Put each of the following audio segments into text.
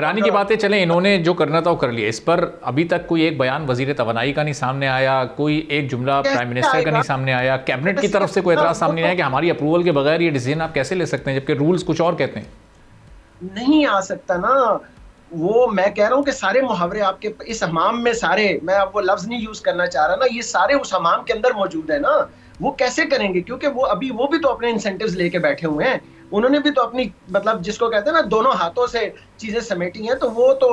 ईरानी की बातें चलें, इन्होंने जो करना था वो कर लिया। इस पर अभी तक कोई एक बयान वजीर तवानाई का नहीं सामने आया, कोई एक जुमला प्राइम मिनिस्टर का नहीं सामने आया, कैबिनेट की तरफ से कोई एतराज सामने नहीं आया कि हमारी अप्रूवल के बगैर ये डिसीजन आप कैसे ले सकते हैं, जबकि रूल्स कुछ और कहते हैं। नहीं आ सकता ना वो। मैं कह रहा हूँ कि सारे मुहावरे आपके इस हमाम में, सारे, मैं अब वो लफ्ज नहीं यूज करना चाह रहा ना, ये सारे उस हमाम के अंदर मौजूद है ना। वो कैसे करेंगे? क्योंकि वो भी तो अपने इंसेंटिव्स लेके बैठे हुए हैं। उन्होंने भी तो अपनी, मतलब जिसको कहते हैं ना, दोनों हाथों से चीजें समेटी हैं। तो वो तो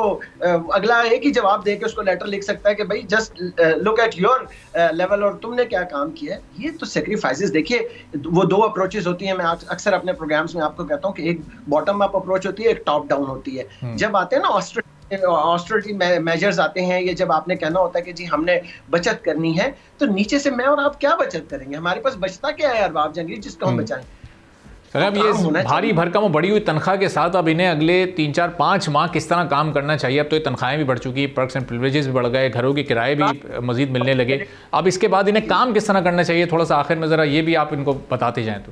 अगला एक ही जवाब दे के उसको लेटर लिख सकता है कि भाई just look at your level और तुमने क्या काम किया है। ये तो सेक्रीफाइसेस, देखिए वो दो अप्रोचेस होती हैं। मैं अक्सर अपने प्रोग्राम्स में आपको कहता हूँ कि एक बॉटम अप अप्रोच होती है, एक टॉप डाउन होती है। जब आते हैं ना ऑस्टेरिटी मेजर्स आते हैं, ये जब आपने कहना होता है कि जी हमने बचत करनी है, तो नीचे से मैं और आप क्या बचत करेंगे? हमारे पास बचता क्या है अरबाब जंगली जिसको हम बचाएं? अब ये भारी भरकम और बढ़ी हुई तनख्वाह के साथ अब इन्हें अगले 3-4-5 माह किस तरह काम करना चाहिए? अब तो ये तनख्वाहें भी बढ़ चुकी, पर्क्स एंड प्रिविलेजेस भी बढ़ गए, घरों के किराए भी मजीद मिलने लगे। अब इसके बाद इन्हें काम किस तरह करना चाहिए? थोड़ा सा आखिर में ज़रा ये भी आप इनको बताते जाएं तो।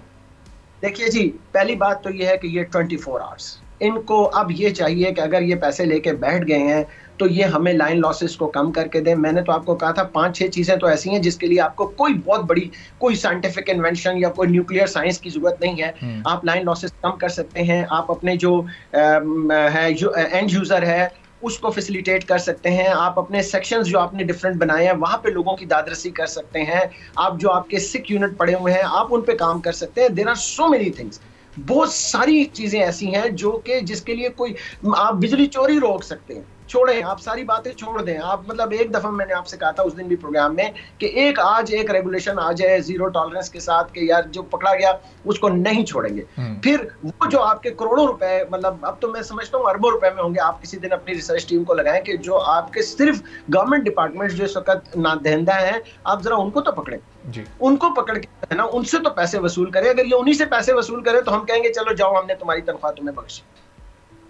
देखिए जी, पहली बात तो ये है कि ये 24 आवर्स इनको अब ये चाहिए कि अगर ये पैसे लेके बैठ गए हैं तो ये हमें लाइन लॉसेस को कम करके दें। मैंने तो आपको कहा था 5-6 चीजें तो ऐसी हैं जिसके लिए आपको कोई बहुत बड़ी कोई साइंटिफिक इन्वेंशन या कोई न्यूक्लियर साइंस की जरूरत नहीं है। आप लाइन लॉसेस कम कर सकते हैं। आप अपने जो एंड यूजर है उसको फैसिलिटेट कर सकते हैं। आप अपने सेक्शंस जो आपने डिफरेंट बनाए हैं वहां पे लोगों की दादरसी कर सकते हैं। आप जो आपके सिक यूनिट पड़े हुए हैं आप उन पे काम कर सकते हैं। There are so many things, बहुत सारी चीजें ऐसी हैं जो कि जिसके लिए कोई, आप बिजली चोरी रोक सकते हैं। छोड़ें, आप सारी बातें छोड़ दें। आप मतलब एक दफा मैंने आपसे कहा था उस दिन भी प्रोग्राम में कि आज एक रेगुलेशन आ जाए जीरो टॉलरेंस के साथ कि यार जो पकड़ा गया उसको नहीं छोड़ेंगे। फिर वो जो आपके करोड़ों रुपए, मतलब अब तो मैं समझता हूँ अरबों रुपए में होंगे, आप किसी दिन अपनी रिसर्च टीम को लगाएं कि जो आपके सिर्फ गवर्नमेंट डिपार्टमेंट जो इस वक्त नादहिंदा है, आप जरा उनको तो पकड़ें जी। उनको पकड़ के है ना, उनसे तो पैसे वसूल करें। अगर ये उन्हीं से पैसे वसूल करें तो हम कहेंगे चलो जाओ, हमने तुम्हारी तनख्वाह तुम्हें बख्शी।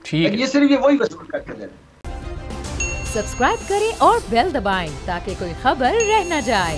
ठीक, ये सिर्फ ये वही वसूल करके दे रहे। सब्सक्राइब करें और बेल दबाएं ताकि कोई खबर रह न जाए।